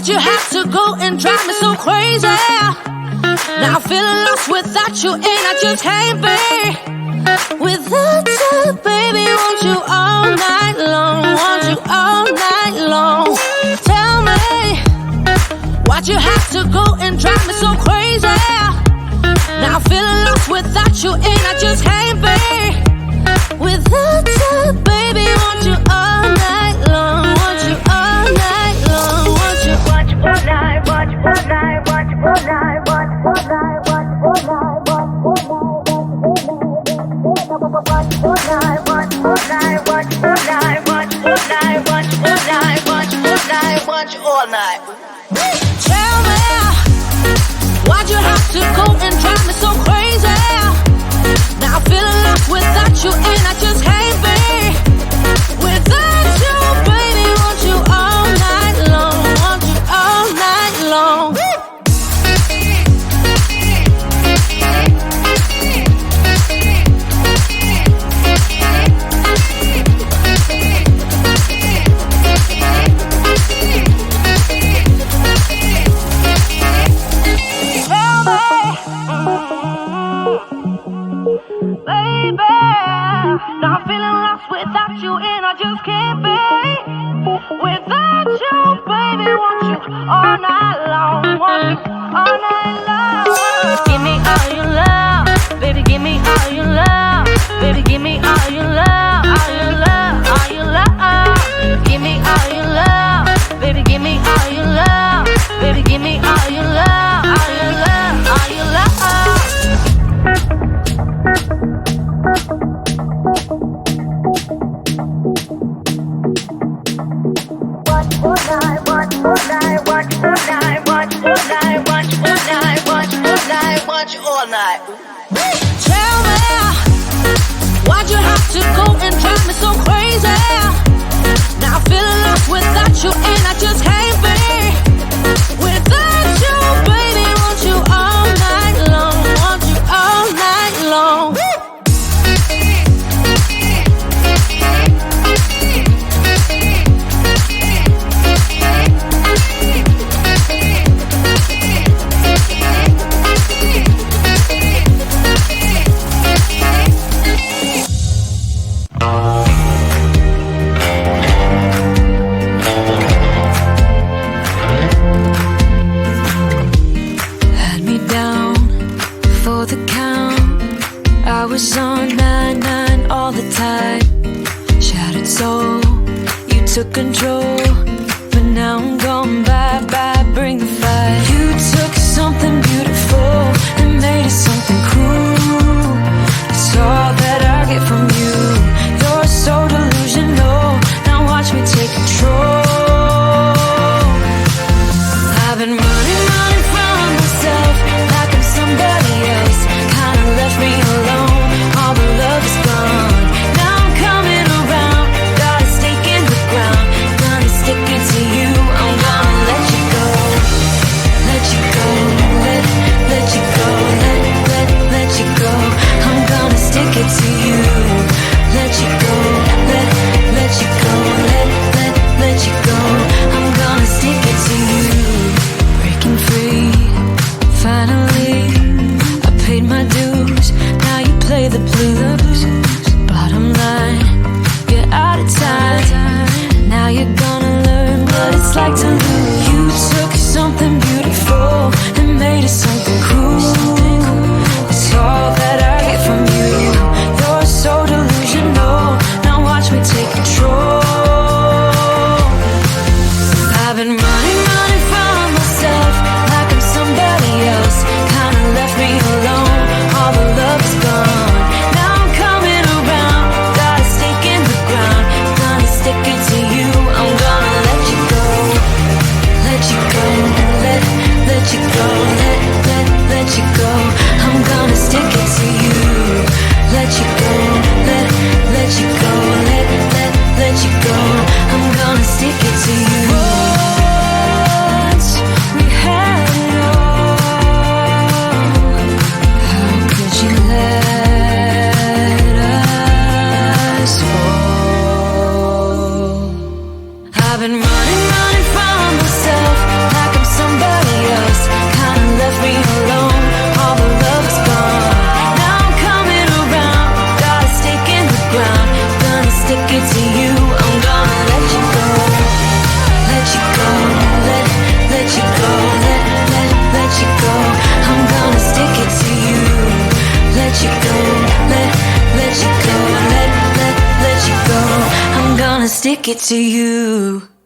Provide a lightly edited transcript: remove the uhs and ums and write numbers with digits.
Why'd you have to go and drive me so crazy? Now I'm feeling lost without you, and I just can't be without you, baby. Want you all night long, want you all night long. Tell me, why'd you have to go and drive me so crazy? Now I'm feeling lost without you, and I just can't be without you, baby. Want you all night long, want you all night long, want you all night, want you all night, want you all night, want you all night, want you all night, want you all night, want you all night, want you all night, want you all night, want you all night, want you all night, want you all night. Tell me, why'd you have to go and drive me so crazy? Now I'm feeling lost without you, and I just can't be without you, baby. Want you all night long, want you all night long. Now I'm feeling lost without you, and I just can't be without you, baby. Want you all night long, want you all night long. Give me all your love, baby. Give me all your love, baby. Give me all your love, all your love, all your love. Give me all your love, baby. Give me all your love, baby. Give me all your love, all your love, all your love. All night. Tell me, why'd you have to go and drive me so crazy? Now I'm feeling lost without you, and I just can't be without you, baby. Want you all night long, want you all night long. I was on 9-9 all the time. Shattered soul, you took control. But now I'm gone, bye-bye, bring the fire. You took something beautiful and made it something cruel. It's all that I get from you. You're so delusional, now watch me take control. I've been running from myself like I'm somebody else. Kinda left me alone. All the love is gone. Now I'm coming around. Got a stake in the ground. Gonna stick it to you.